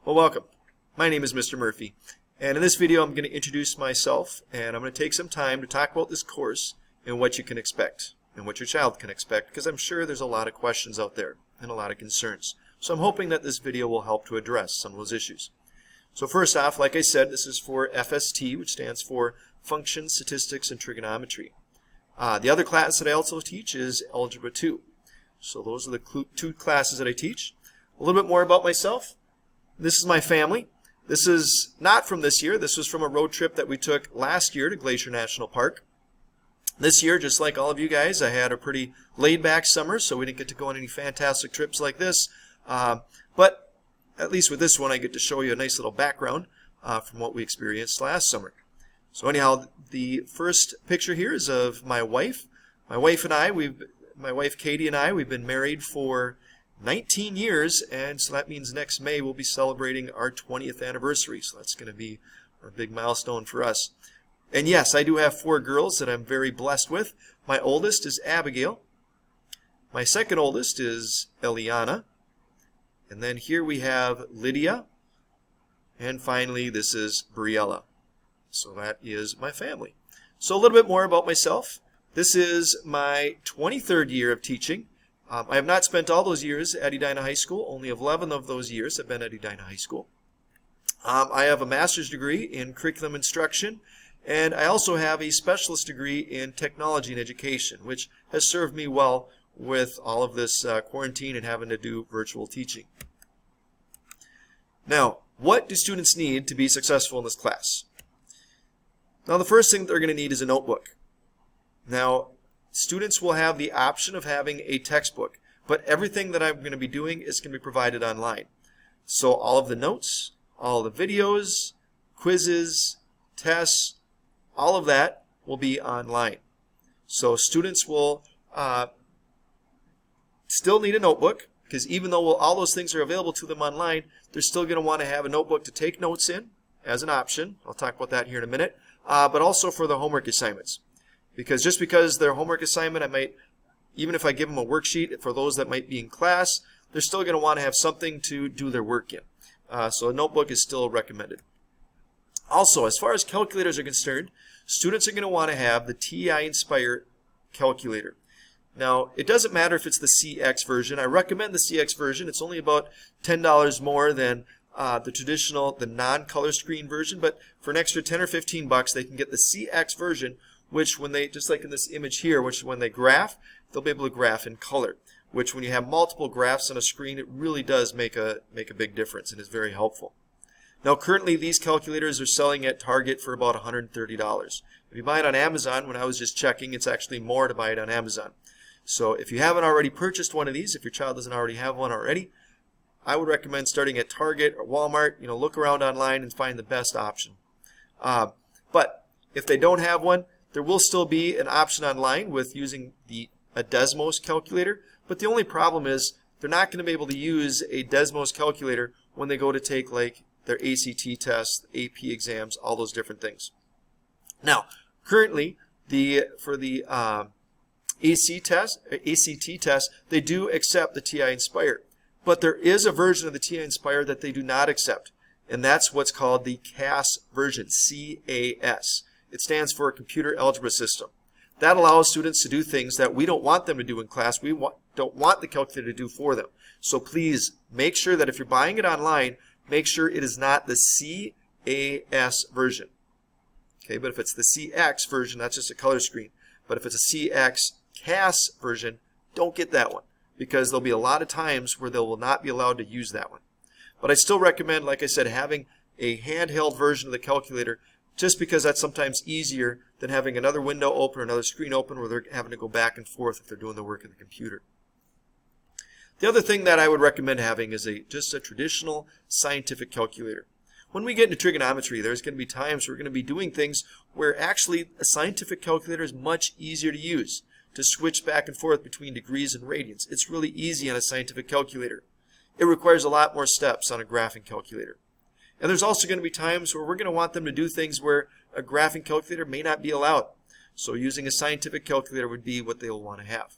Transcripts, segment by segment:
Well, welcome. My name is Mr. Murphy, and in this video I'm going to introduce myself, and I'm going to take some time to talk about this course and what you can expect and what your child can expect, because I'm sure there's a lot of questions out there and a lot of concerns. So I'm hoping that this video will help to address some of those issues. So first off, like I said, this is for FST, which stands for Function, Statistics, and Trigonometry. The other class that I also teach is Algebra 2. So those are the two classes that I teach. A little bit more about myself. This is my family. This is not from this year. This was from a road trip that we took last year to Glacier National Park. This year, just like all of you guys, I had a pretty laid-back summer, so we didn't get to go on any fantastic trips like this. But at least with this one, I get to show you a nice little background from what we experienced last summer. So anyhow, the first picture here is of my wife. My wife Katie and I, we've been married for 19 years, and so that means next May we'll be celebrating our 20th anniversary. So that's going to be a big milestone for us. And yes, I do have 4 girls that I'm very blessed with. My oldest is Abigail. My second oldest is Eliana. And then here we have Lydia. And finally, this is Briella. So that is my family. So a little bit more about myself. This is my 23rd year of teaching. I have not spent all those years at Edina High School. Only 11 of those years have been at Edina High School. I have a master's degree in curriculum instruction, and I also have a specialist degree in technology and education, which has served me well with all of this quarantine and having to do virtual teaching. Now, what do students need to be successful in this class? Now, the first thing that they're going to need is a notebook. Now, students will have the option of having a textbook, but everything that I'm going to be doing is going to be provided online. So all of the notes, all the videos, quizzes, tests, all of that will be online. So students will still need a notebook, because even though all those things are available to them online, they're still going to want to have a notebook to take notes in as an option. I'll talk about that here in a minute, but also for the homework assignments. Because just because their homework assignment, even if I give them a worksheet for those that might be in class, they're still going to want to have something to do their work in. So a notebook is still recommended. Also, as far as calculators are concerned, students are going to want to have the TI Inspire calculator. Now, it doesn't matter if it's the CX version. I recommend the CX version. It's only about $10 more than the traditional, the non-color screen version, but for an extra 10 or 15 bucks, they can get the CX version, which when they, just like in this image here, which when they graph, they'll be able to graph in color, which when you have multiple graphs on a screen, it really does make a big difference and is very helpful. Now, currently, these calculators are selling at Target for about $130. If you buy it on Amazon, when I was just checking, it's actually more to buy it on Amazon. So if you haven't already purchased one of these, if your child doesn't already have one already, I would recommend starting at Target or Walmart. Look around online and find the best option. But if they don't have one, there will still be an option online with using a Desmos calculator, but the only problem is they're not going to be able to use a Desmos calculator when they go to take like their ACT tests, AP exams, all those different things. Now, currently, for the ACT test, they do accept the TI Inspire, but there is a version of the TI Inspire that they do not accept, and that's what's called the CAS version, C-A-S. It stands for Computer Algebra System. That allows students to do things that we don't want them to do in class. We don't want the calculator to do for them. So please make sure that if you're buying it online, make sure it is not the CAS version. Okay, but if it's the CX version, that's just a color screen. But if it's a CX CAS version, don't get that one, because there'll be a lot of times where they will not be allowed to use that one. But I still recommend, like I said, having a handheld version of the calculator, just because that's sometimes easier than having another window open or another screen open where they're having to go back and forth if they're doing the work in the computer. The other thing that I would recommend having is just a traditional scientific calculator. When we get into trigonometry, there's going to be times we're going to be doing things where actually a scientific calculator is much easier to use, to switch back and forth between degrees and radians. It's really easy on a scientific calculator. It requires a lot more steps on a graphing calculator. And there's also going to be times where we're going to want them to do things where a graphing calculator may not be allowed. So using a scientific calculator would be what they'll want to have.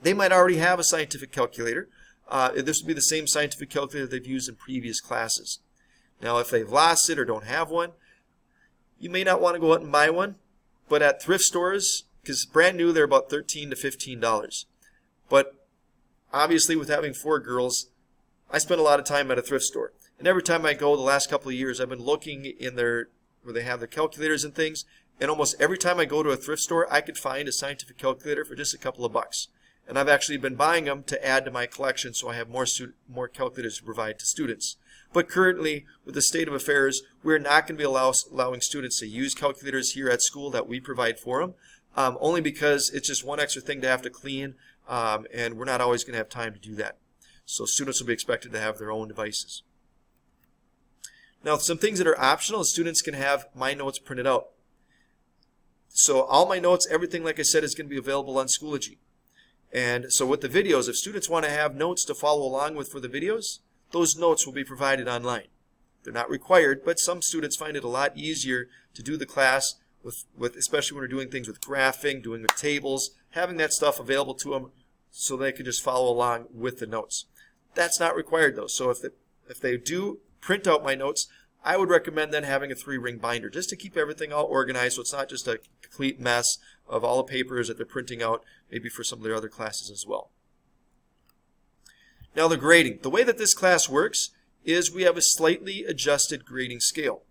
They might already have a scientific calculator, this would be the same scientific calculator they've used in previous classes. Now, if they've lost it or don't have one, you may not want to go out and buy one, but at thrift stores, because brand new, they're about $13 to $15. But obviously, with having 4 girls, I spend a lot of time at a thrift store. And every time I go the last couple of years, I've been looking in where they have their calculators and things. And almost every time I go to a thrift store, I could find a scientific calculator for just a couple of bucks. And I've actually been buying them to add to my collection so I have more calculators to provide to students. But currently, with the state of affairs, we're not going to be allowing students to use calculators here at school that we provide for them, only because it's just one extra thing to have to clean, and we're not always going to have time to do that. So students will be expected to have their own devices. Now, some things that are optional is students can have my notes printed out. So all my notes, everything, like I said, is going to be available on Schoology. And so with the videos, if students want to have notes to follow along with for the videos, those notes will be provided online. They're not required, but some students find it a lot easier to do the class, with especially when we're doing things with graphing, doing with tables, having that stuff available to them so they can just follow along with the notes. That's not required, though. So if they do print out my notes, I would recommend then having a 3-ring binder just to keep everything all organized so it's not just a complete mess of all the papers that they're printing out, maybe for some of their other classes as well. Now, the grading. The way that this class works is we have a slightly adjusted grading scale.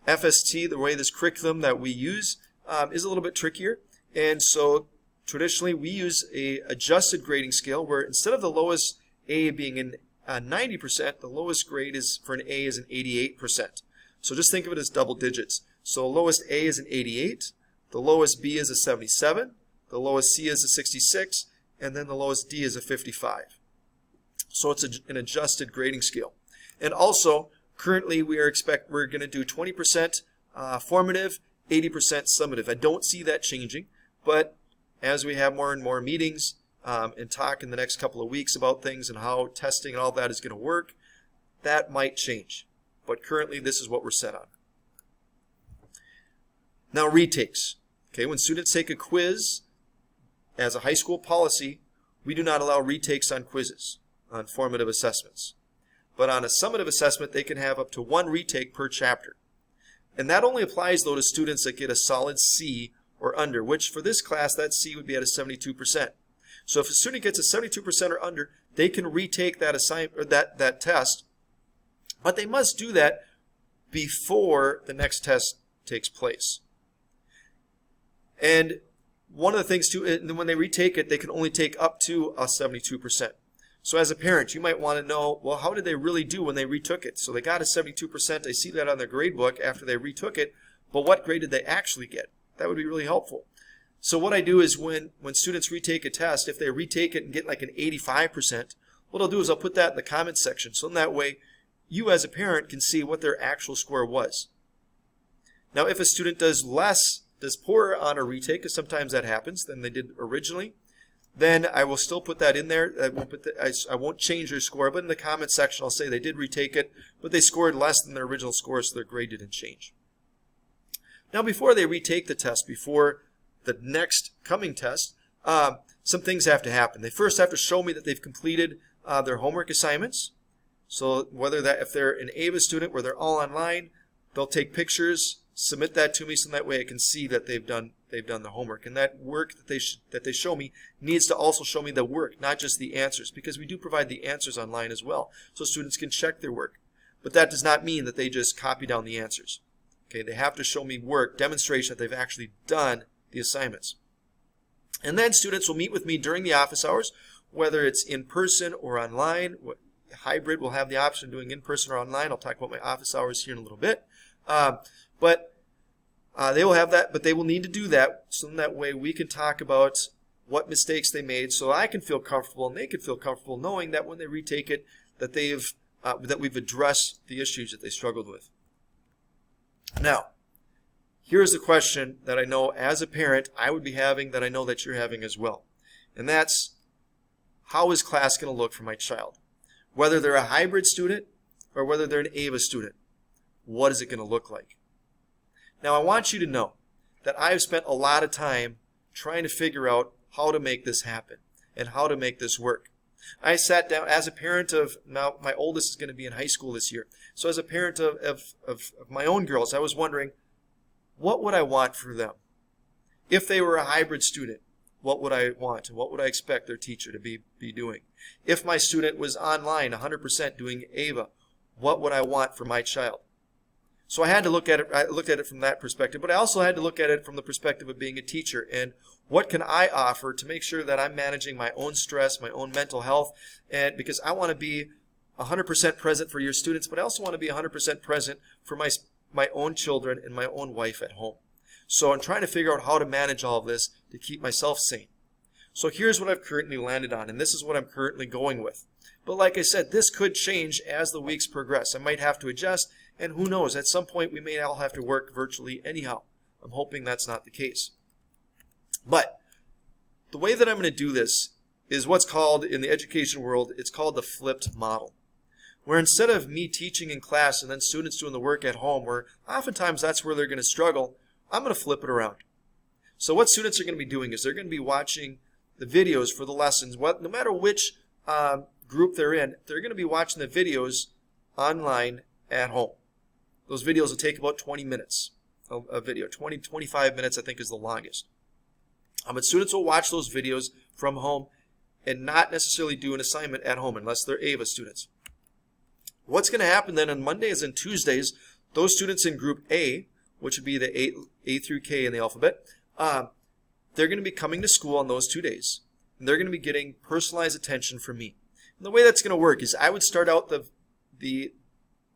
FST, the way this curriculum that we use, is a little bit trickier. And so traditionally we use a adjusted grading scale where instead of the lowest A being in 90%, the lowest grade is for an A is an 88%. So just think of it as double digits. So lowest A is an 88, the lowest B is a 77, the lowest C is a 66, and then the lowest D is a 55. So it's an adjusted grading scale. And also, currently we're going to do 20% formative, 80% summative. I don't see that changing, but as we have more and more meetings and talk in the next couple of weeks about things and how testing and all that is going to work, that might change. But currently this is what we're set on. Now, retakes. Okay, when students take a quiz, as a high school policy, we do not allow retakes on quizzes, on formative assessments. But on a summative assessment, they can have up to 1 retake per chapter. And that only applies, though, to students that get a solid C or under, which for this class, that C would be at a 72%. So if a student gets a 72% or under, they can retake that assignment or that test, but they must do that before the next test takes place. And one of the things too, when they retake it, they can only take up to a 72%. So as a parent, you might want to know, well, how did they really do when they retook it? So they got a 72%. I see that on their grade book after they retook it, but what grade did they actually get? That would be really helpful. So what I do is when students retake a test, if they retake it and get like an 85%, what I'll do is I'll put that in the comments section. So in that way, you as a parent can see what their actual score was. Now, if a student does poorer on a retake, because sometimes that happens, than they did originally, then I will still put that in there. I won't change their score, but in the comment section I'll say they did retake it, but they scored less than their original score, so their grade didn't change. Now, before they retake the test, before the next coming test, some things have to happen. They first have to show me that they've completed their homework assignments. So if they're an AVA student where they're all online, they'll take pictures, submit that to me, so that way I can see that they've done the homework. And that work that they show me needs to also show me the work, not just the answers, because we do provide the answers online as well, so students can check their work. But that does not mean that they just copy down the answers. Okay, they have to show me work, demonstration that they've actually done the assignments. And then students will meet with me during the office hours, whether it's in person or online. Hybrid will have the option of doing in person or online. I'll talk about my office hours here in a little bit. But they will have that, but they will need to do that, so in that way we can talk about what mistakes they made, so I can feel comfortable and they can feel comfortable knowing that when they retake it, that we've addressed the issues that they struggled with. Now, here's a question that I know as a parent I would be having, that I know that you're having as well, and that's, how is class going to look for my child? Whether they're a hybrid student or whether they're an AVA student, what is it going to look like? Now, I want you to know that I've spent a lot of time trying to figure out how to make this happen and how to make this work. I sat down as a parent of, now my oldest is going to be in high school this year. So as a parent of my own girls, I was wondering, what would I want for them? If they were a hybrid student, what would I want? And what would I expect their teacher to be doing? If my student was online 100% doing AVA, what would I want for my child? So I had to look at it, I looked at it from that perspective, but I also had to look at it from the perspective of being a teacher and what can I offer to make sure that I'm managing my own stress, my own mental health, and because I want to be 100% present for your students, but I also want to be 100% present for my own children and my own wife at home. So I'm trying to figure out how to manage all of this to keep myself sane. So here's what I've currently landed on, and this is what I'm currently going with. But like I said, this could change as the weeks progress. I might have to adjust, and who knows, at some point we may all have to work virtually anyhow. I'm hoping that's not the case. But the way that I'm going to do this is what's called, in the education world, it's called the flipped model. Where instead of me teaching in class and then students doing the work at home, where oftentimes that's where they're going to struggle, I'm going to flip it around. So what students are going to be doing is they're going to be watching the videos for the lessons. No matter which group they're in, they're going to be watching the videos online at home. Those videos will take about 20 minutes of video. 25 minutes I think is the longest. But students will watch those videos from home and not necessarily do an assignment at home unless they're AVA students. What's going to happen then on Mondays and Tuesdays, those students in Group A, which would be the A through K in the alphabet, they're going to be coming to school on those 2 days. And they're going to be getting personalized attention from me. And the way that's going to work is I would start out the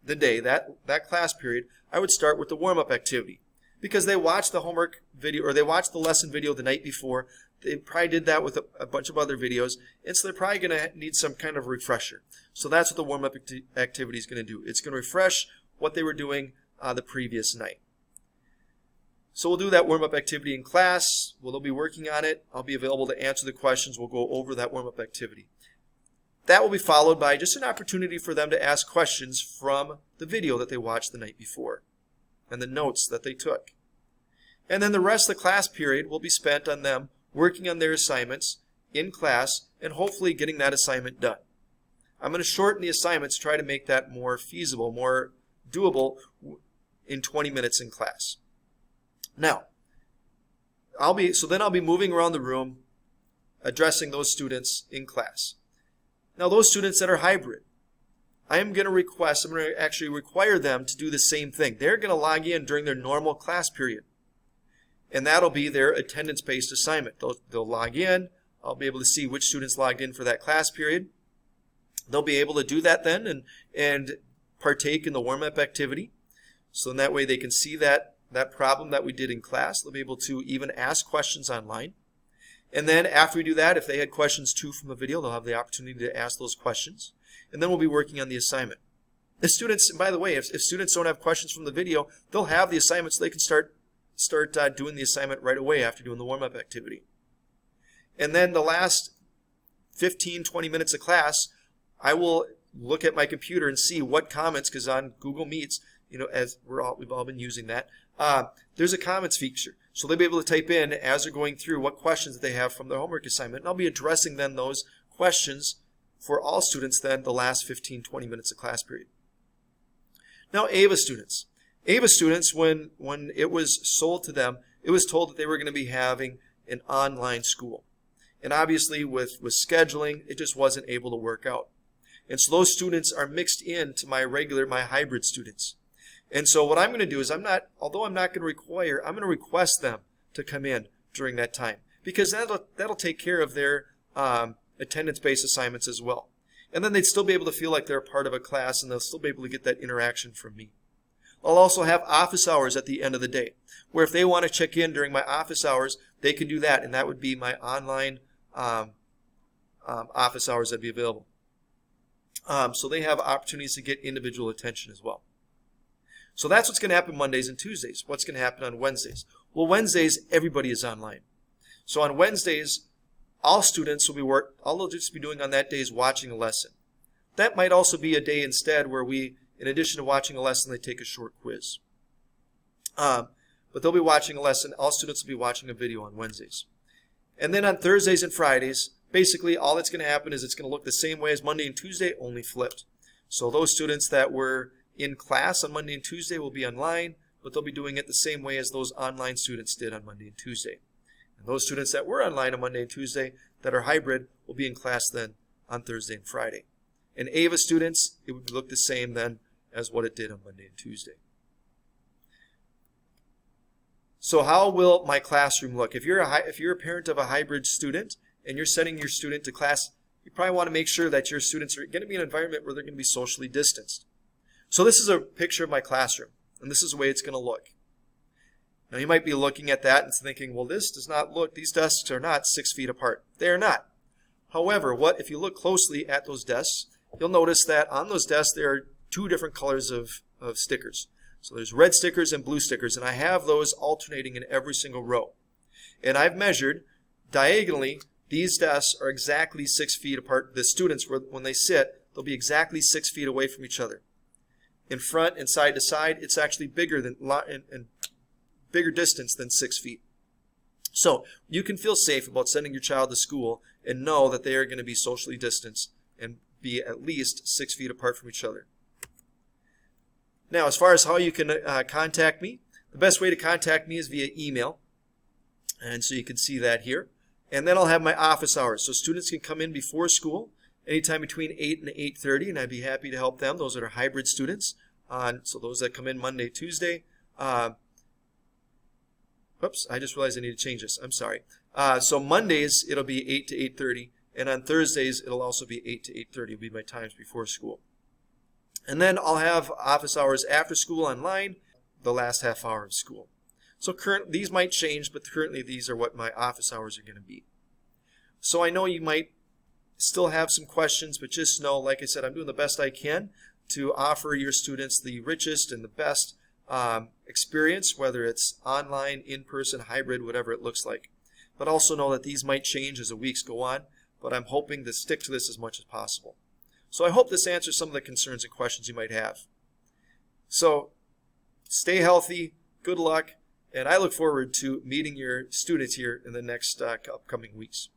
day, that class period, I would start with the warm-up activity. Because they watched the homework video, or they watched the lesson video the night before. They probably did that with a bunch of other videos, and so they're probably going to need some kind of refresher. So that's what the warm-up activity is going to do. It's going to refresh what they were doing the previous night. So we'll do that warm-up activity in class. They'll be working on it. I'll be available to answer the questions. We'll go over that warm-up activity. That will be followed by just an opportunity for them to ask questions from the video that they watched the night before and the notes that they took. And then the rest of the class period will be spent on them working on their assignments in class and hopefully getting that assignment done. I'm going to shorten the assignments, try to make that more feasible, more doable in 20 minutes in class. Now, I'll be moving around the room addressing those students in class. Now, those students that are hybrid, I'm going to actually require them to do the same thing. They're going to log in during their normal class period. And that'll be their attendance-based assignment. They'll log in. I'll be able to see which students logged in for that class period. They'll be able to do that then and partake in the warm-up activity. So in that way they can see that problem that we did in class. They'll be able to even ask questions online. And then after we do that, if they had questions too from the video, they'll have the opportunity to ask those questions. And then we'll be working on the assignment. The students, by the way, if students don't have questions from the video, they'll have the assignment so they can start doing the assignment right away after doing the warm-up activity. And then the last 15, 20 minutes of class, I will look at my computer and see what comments, because on Google Meets, as we've all been using that, there's a comments feature. So they'll be able to type in as they're going through what questions they have from their homework assignment. And I'll be addressing then those questions for all students then the last 15, 20 minutes of class period. Now AVA students. AVA students, when it was sold to them, it was told that they were going to be having an online school. And obviously with scheduling, it just wasn't able to work out. And so those students are mixed into my hybrid students. And so what I'm going to do is I'm going to request them to come in during that time. Because that'll take care of their attendance-based assignments as well. And then they'd still be able to feel like they're a part of a class and they'll still be able to get that interaction from me. I'll also have office hours at the end of the day, where if they want to check in during my office hours, they can do that, and that would be my online office hours that'd be available. So they have opportunities to get individual attention as well. So that's what's going to happen Mondays and Tuesdays. What's going to happen on Wednesdays? Well, Wednesdays, everybody is online. So on Wednesdays, all students will be all they'll just be doing on that day is watching a lesson. That might also be a day instead where we, in addition to watching a lesson, they take a short quiz. But they'll be watching a lesson. All students will be watching a video on Wednesdays. And then on Thursdays and Fridays, basically all that's going to happen is it's going to look the same way as Monday and Tuesday, only flipped. So those students that were in class on Monday and Tuesday will be online, but they'll be doing it the same way as those online students did on Monday and Tuesday. And those students that were online on Monday and Tuesday that are hybrid will be in class then on Thursday and Friday. And AVA students, it would look the same then as what it did on Monday and Tuesday. So how will my classroom look? If you're a parent of a hybrid student and you're sending your student to class, you probably want to make sure that your students are going to be in an environment where they're going to be socially distanced. So this is a picture of my classroom, and this is the way it's going to look. Now you might be looking at that and thinking, well, this does not look, these desks are not 6 feet apart. They are not. However, if you look closely at those desks, you'll notice that on those desks there are two different colors of stickers. So there's red stickers and blue stickers, and I have those alternating in every single row. And I've measured diagonally, these desks are exactly 6 feet apart. The students, when they sit, they'll be exactly 6 feet away from each other. In front and side to side, it's actually bigger bigger distance than 6 feet. So you can feel safe about sending your child to school and know that they are going to be socially distanced and be at least 6 feet apart from each other. Now, as far as how you can contact me, the best way to contact me is via email. And so you can see that here. And then I'll have my office hours. So students can come in before school, anytime between 8 and 8:30, and I'd be happy to help them. Those that are hybrid students. So those that come in Monday, Tuesday. Oops, I just realized I need to change this. I'm sorry. So Mondays, it'll be 8 to 8:30. And on Thursdays, it'll also be 8 to 8:30 will be my times before school. And then I'll have office hours after school online, the last half hour of school. So these might change, but currently these are what my office hours are going to be. So I know you might still have some questions, but just know, like I said, I'm doing the best I can to offer your students the richest and the best experience, whether it's online, in-person, hybrid, whatever it looks like. But also know that these might change as the weeks go on, but I'm hoping to stick to this as much as possible. So I hope this answers some of the concerns and questions you might have. So stay healthy, good luck, and I look forward to meeting your students here in the next upcoming weeks.